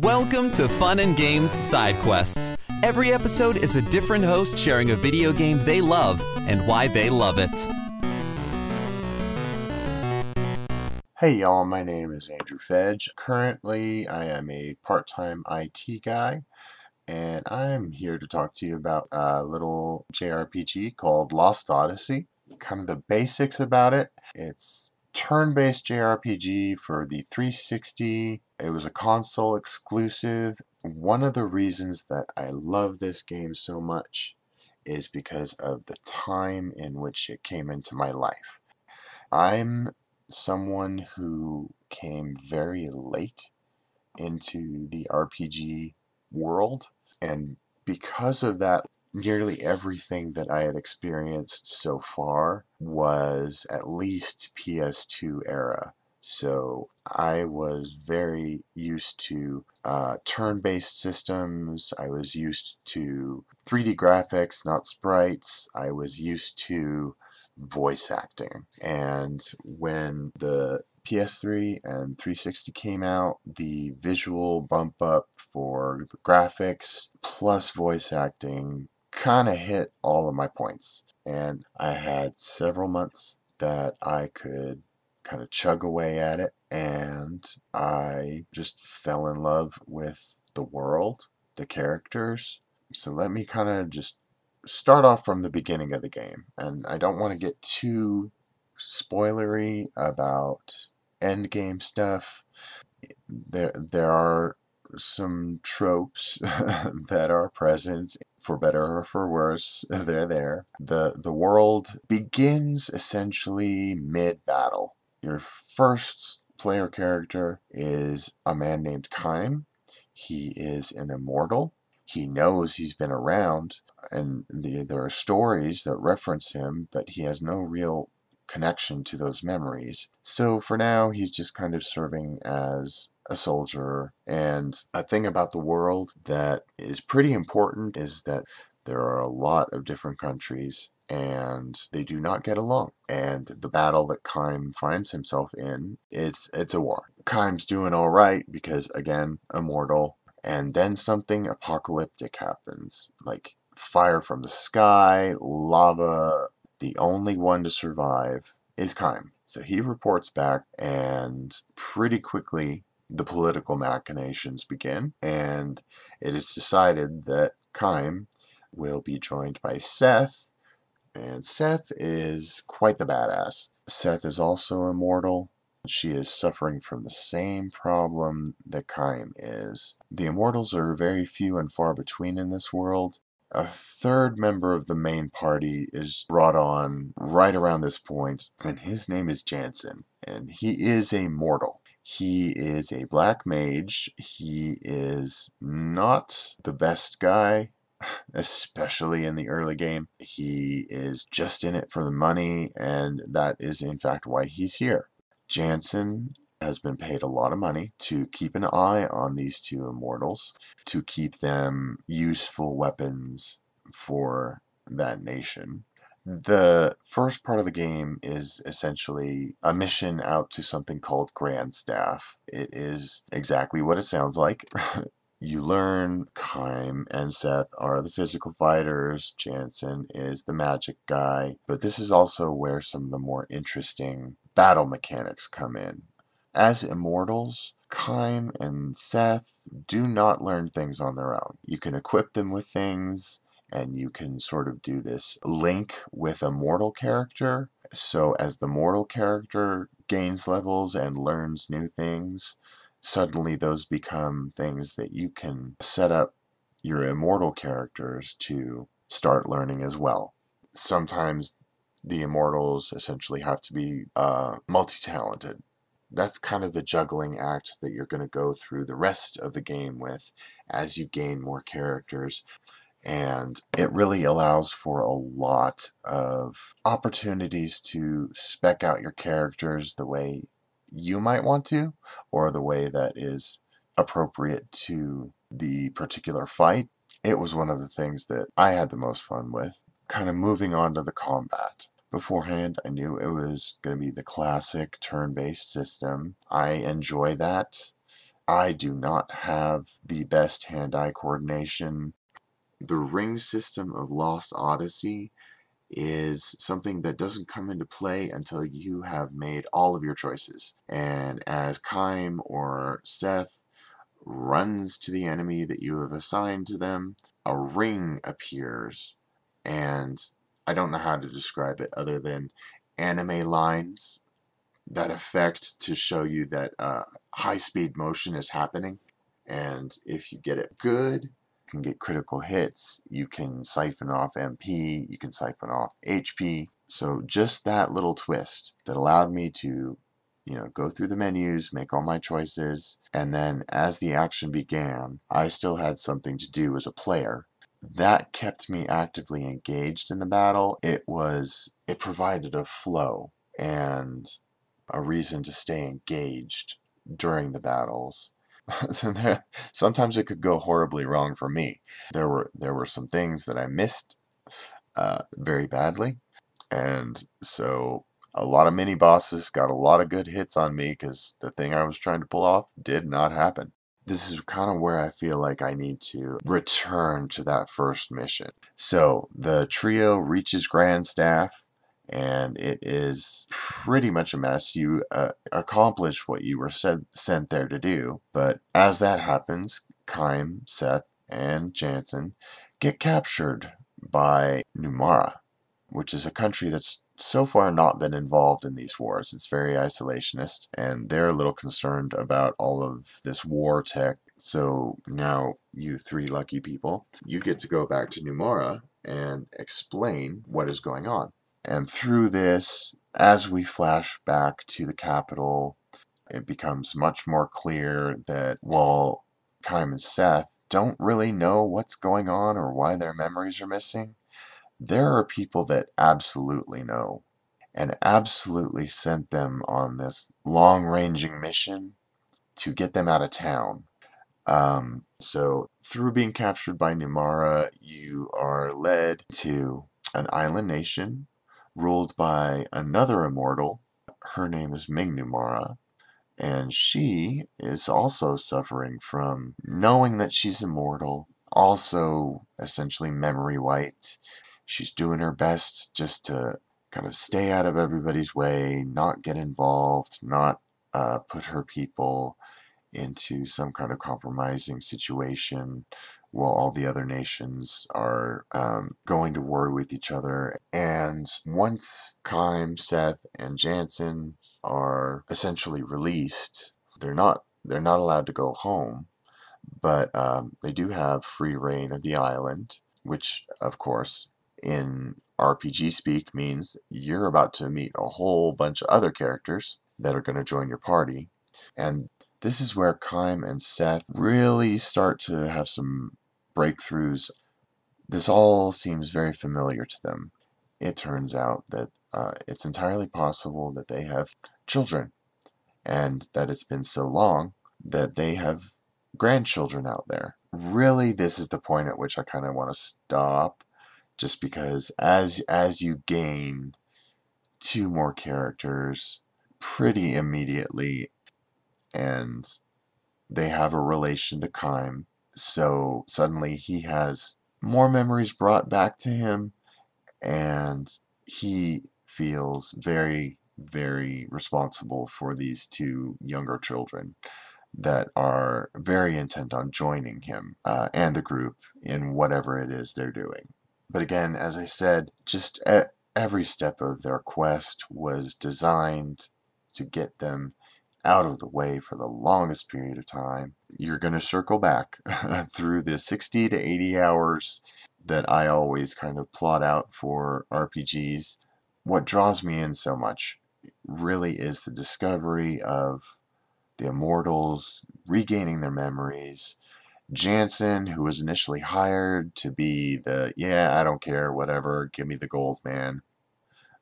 Welcome to Fun and Games Side Quests. Every episode is a different host sharing a video game they love and why they love it. Hey y'all, my name is Andrew Fedge. Currently, I am a part-time IT guy, and I'm here to talk to you about a little JRPG called Lost Odyssey. Kind of the basics about it. It's turn-based JRPG for the 360. It was a console exclusive. One of the reasons that I love this game so much is because of the time in which it came into my life. I'm someone who came very late into the RPG world, and because of that, nearly everything that I had experienced so far was at least PS2 era. So I was very used to turn-based systems. I was used to 3D graphics, not sprites. I was used to voice acting. And when the PS3 and 360 came out, the visual bump up for the graphics plus voice acting kind of hit all of my points. And I had several months that I could kind of chug away at it, and I just fell in love with the world, the characters. So let me kind of just start off from the beginning of the game, and I don't want to get too spoilery about end game stuff. There are some tropes that are present, for better or for worse. They're there. The world begins essentially mid-battle. Your first player character is a man named Kaim. He is an immortal. He knows he's been around, and there are stories that reference him, but he has no real connection to those memories. So for now, he's just kind of serving as a soldier. And a thing about the world that is pretty important is that there are a lot of different countries, and they do not get along. And the battle that Kaim finds himself in, it's a war. Kaim's doing all right because, again, immortal. And then something apocalyptic happens, like fire from the sky, lava. The only one to survive is Kaim. So he reports back, and pretty quickly the political machinations begin, and it is decided that Kaim will be joined by Seth, and Seth is quite the badass. Seth is also immortal. She is suffering from the same problem that Kaim is. The immortals are very few and far between in this world. A third member of the main party is brought on right around this point, and his name is Jansen, and he is a mortal. He is a black mage. He is not the best guy, especially in the early game. He is just in it for the money, and that is in fact why he's here. Jansen has been paid a lot of money to keep an eye on these two immortals, to keep them useful weapons for that nation. The first part of the game is essentially a mission out to something called Grand Staff. It is exactly what it sounds like. You learn Kaim and Seth are the physical fighters, Jansen is the magic guy, but this is also where some of the more interesting battle mechanics come in. As immortals, Kaim and Seth do not learn things on their own. You can equip them with things, and you can sort of do this link with a mortal character. So as the mortal character gains levels and learns new things, suddenly those become things that you can set up your immortal characters to start learning as well. Sometimes the immortals essentially have to be multi-talented. That's kind of the juggling act that you're going to go through the rest of the game with as you gain more characters. And it really allows for a lot of opportunities to spec out your characters the way you might want to, or the way that is appropriate to the particular fight. It was one of the things that I had the most fun with. Kind of moving on to the combat. Beforehand, I knew it was going to be the classic turn-based system. I enjoy that. I do not have the best hand-eye coordination. The ring system of Lost Odyssey is something that doesn't come into play until you have made all of your choices. And as Kime or Seth runs to the enemy that you have assigned to them, a ring appears, and I don't know how to describe it other than anime lines that effect to show you that high-speed motion is happening. And if you get it good, you can get critical hits, you can siphon off MP, you can siphon off HP. So just that little twist that allowed me to, go through the menus, make all my choices, and then as the action began, I still had something to do as a player. That kept me actively engaged in the battle. It provided a flow and a reason to stay engaged during the battles. Sometimes it could go horribly wrong for me. There were some things that I missed very badly, and so a lot of mini bosses got a lot of good hits on me because the thing I was trying to pull off did not happen. This is kind of where I feel like I need to return to that first mission. So the trio reaches Grand Staff, and it is pretty much a mess. You accomplish what you were sent there to do, but as that happens, Kime, Seth, and Jansen get captured by Numara, which is a country that's so far not been involved in these wars. It's very isolationist, and they're a little concerned about all of this war tech. So now you three lucky people, you get to go back to Numara and explain what is going on. And through this, as we flash back to the capital, it becomes much more clear that while Kime and Seth don't really know what's going on or why their memories are missing, there are people that absolutely know and absolutely sent them on this long-ranging mission to get them out of town. So through being captured by Numara, you are led to an island nation ruled by another immortal. Her name is Ming Numara, and she is also suffering from knowing that she's immortal, also essentially memory wiped. She's doing her best just to kind of stay out of everybody's way, not get involved, not put her people into some kind of compromising situation while all the other nations are going to war with each other. And once Kime, Seth, and Jansen are essentially released, they're not allowed to go home, but they do have free reign of the island, which of course in RPG speak means you're about to meet a whole bunch of other characters that are going to join your party. And this is where Kime and Seth really start to have some breakthroughs. This all seems very familiar to them. It turns out that it's entirely possible that they have children, and that it's been so long that they have grandchildren out there. Really, this is the point at which I kind of want to stop, just because as you gain two more characters pretty immediately, and they have a relation to Kime, so suddenly he has more memories brought back to him, and he feels very, very responsible for these two younger children that are very intent on joining him and the group in whatever it is they're doing. But again, as I said, just every step of their quest was designed to get them out of the way for the longest period of time. You're going to circle back through the 60 to 80 hours that I always kind of plot out for RPGs. What draws me in so much really is the discovery of the immortals regaining their memories. Jansen, who was initially hired to be I don't care, whatever, give me the gold man,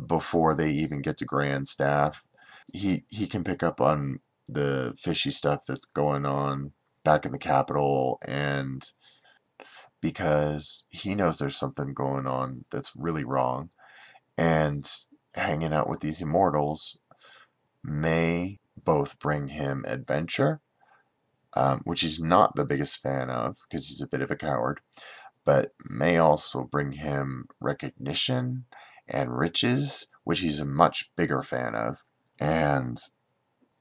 before they even get to Grand Staff. He can pick up on the fishy stuff that's going on back in the capital, and because he knows there's something going on that's really wrong, and hanging out with these immortals may both bring him adventure, which he's not the biggest fan of because he's a bit of a coward, but may also bring him recognition and riches, which he's a much bigger fan of. And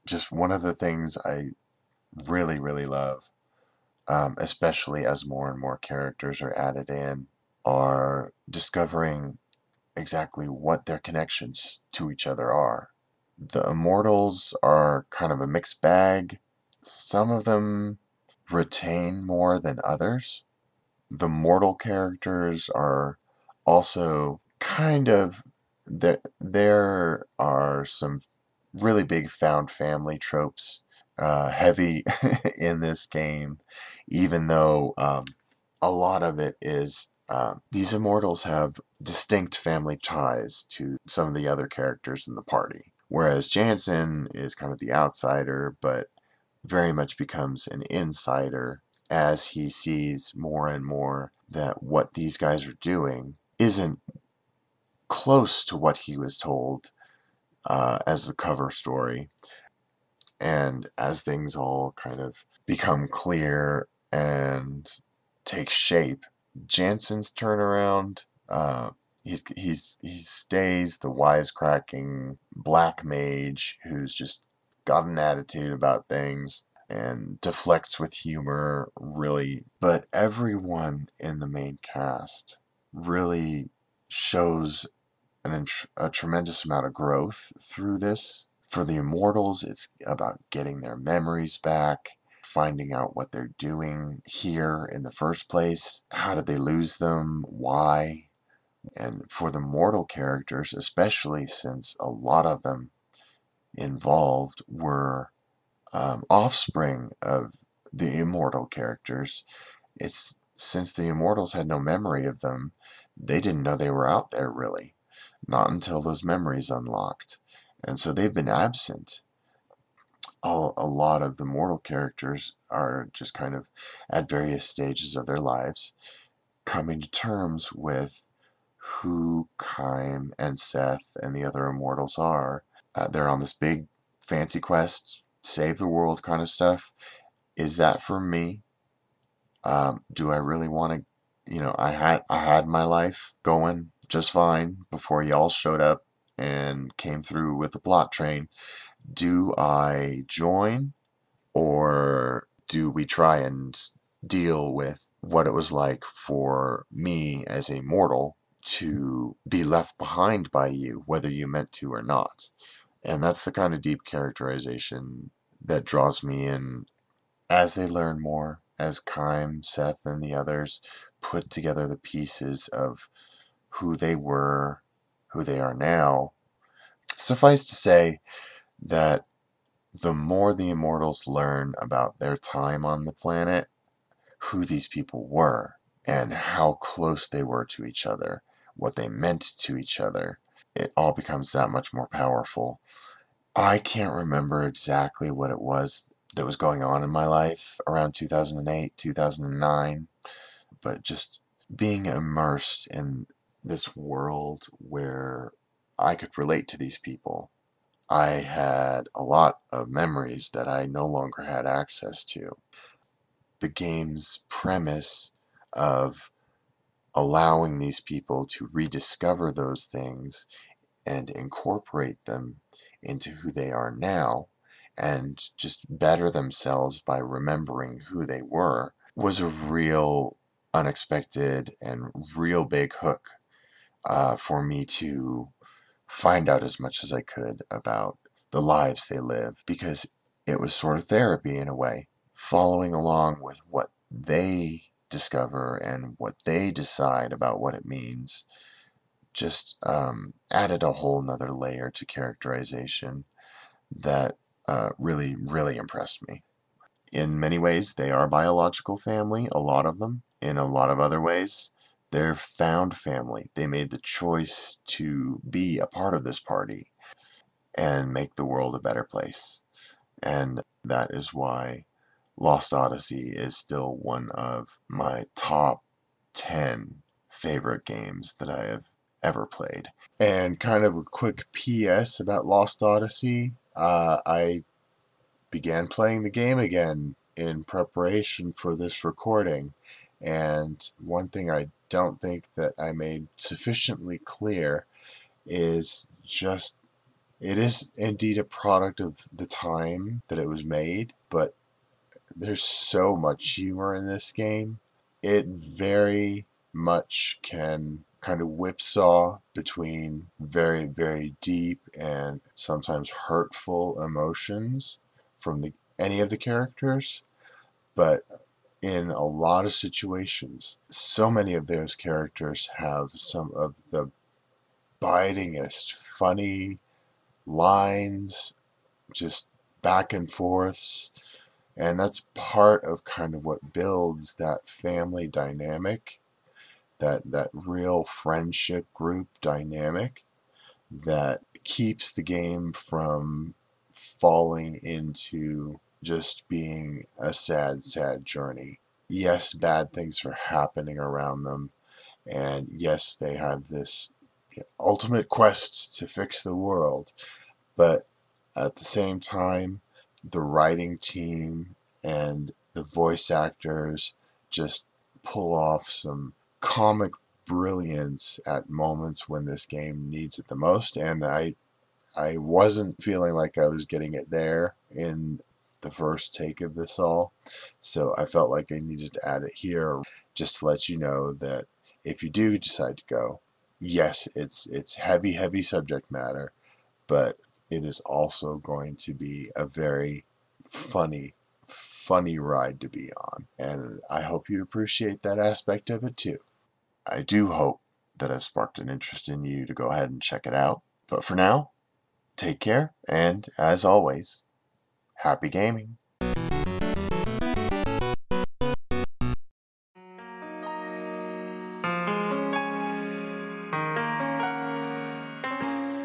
just one of the things I really, really love, especially as more and more characters are added in, are discovering exactly what their connections to each other are. The immortals are kind of a mixed bag. Some of them retain more than others. The mortal characters are also kind of there are some really big found family tropes heavy in this game, even though a lot of it is these immortals have distinct family ties to some of the other characters in the party. Whereas Jansen is kind of the outsider, but very much becomes an insider as he sees more and more that what these guys are doing isn't close to what he was told as the cover story. And as things all kind of become clear and take shape, Jansen's turnaround, he stays the wisecracking black mage who's just got an attitude about things and deflects with humor, really. But everyone in the main cast really shows a tremendous amount of growth through this. For the immortals, it's about getting their memories back, finding out what they're doing here in the first place. How did they lose them? Why? And for the mortal characters, especially since a lot of them involved were offspring of the immortal characters, it's since the immortals had no memory of them, they didn't know they were out there really. Not until those memories unlocked. And so they've been absent. A lot of the mortal characters are just kind of at various stages of their lives coming to terms with who Kime and Seth and the other immortals are. They're on this big fancy quest, save the world kind of stuff. Is that for me? Do I really want to? I had my life going just fine before y'all showed up and came through with the plot train. Do I join, or do we try and deal with what it was like for me as a mortal to be left behind by you, whether you meant to or not? And that's the kind of deep characterization that draws me in as they learn more, as Kime, Seth, and the others put together the pieces of who they were, who they are now. Suffice to say that the more the immortals learn about their time on the planet, who these people were, and how close they were to each other, what they meant to each other, it all becomes that much more powerful. I can't remember exactly what it was that was going on in my life around 2008, 2009, but just being immersed in this world where I could relate to these people. I had a lot of memories that I no longer had access to. The game's premise of allowing these people to rediscover those things and incorporate them into who they are now and just better themselves by remembering who they were was a real unexpected and real big hook for me to find out as much as I could about the lives they live, because it was sort of therapy in a way, following along with what they discover and what they decide about what it means just added a whole nother layer to characterization that really, really impressed me. In many ways, they are biological family, a lot of them. In a lot of other ways, they're found family. They made the choice to be a part of this party and make the world a better place. And that is why Lost Odyssey is still one of my top 10 favorite games that I have ever played. And kind of a quick PS about Lost Odyssey. I began playing the game again in preparation for this recording, and one thing I don't think that I made sufficiently clear is just it is indeed a product of the time that it was made, but there's so much humor in this game. It very much can kind of whipsaw between very, very deep and sometimes hurtful emotions from any of the characters, but in a lot of situations, so many of those characters have some of the bitingest, funny lines, just back and forths, and that's part of kind of what builds that family dynamic, that real friendship group dynamic that keeps the game from falling into just being a sad, sad journey. Yes, bad things are happening around them, and yes, they have this ultimate quest to fix the world, but at the same time, the writing team and the voice actors just pull off some comic brilliance at moments when this game needs it the most, and I wasn't feeling like I was getting it there in the first take of this all, so I felt like I needed to add it here just to let you know that if you do decide to go, yes, it's heavy, heavy subject matter, but it is also going to be a very funny, funny ride to be on, and I hope you appreciate that aspect of it too. I do hope that I've sparked an interest in you to go ahead and check it out, but for now, take care, and as always, happy gaming.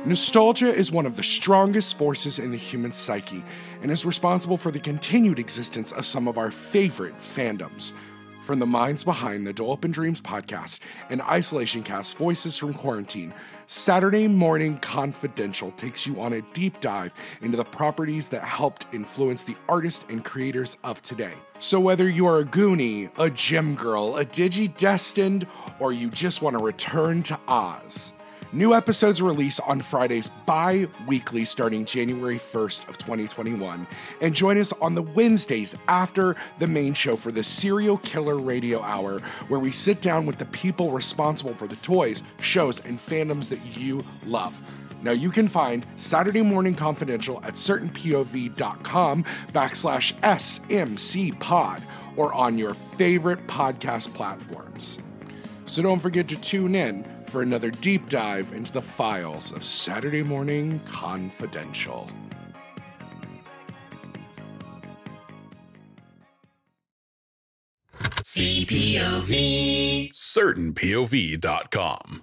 Nostalgia is one of the strongest forces in the human psyche and is responsible for the continued existence of some of our favorite fandoms. From the minds behind the Dole Up in Dreams podcast and Isolation Cast Voices from Quarantine, Saturday Morning Confidential takes you on a deep dive into the properties that helped influence the artists and creators of today. So whether you are a Goonie, a Gem Girl, a Digi-Destined, or you just want to return to Oz, new episodes release on Fridays bi-weekly starting January 1st of 2021, and join us on the Wednesdays after the main show for the Serial Killer Radio Hour, where we sit down with the people responsible for the toys, shows, and fandoms that you love. Now you can find Saturday Morning Confidential at certainpov.com/SMCpod or on your favorite podcast platforms. So don't forget to tune in for another deep dive into the files of Saturday Morning Confidential. CPOV. certainpov.com.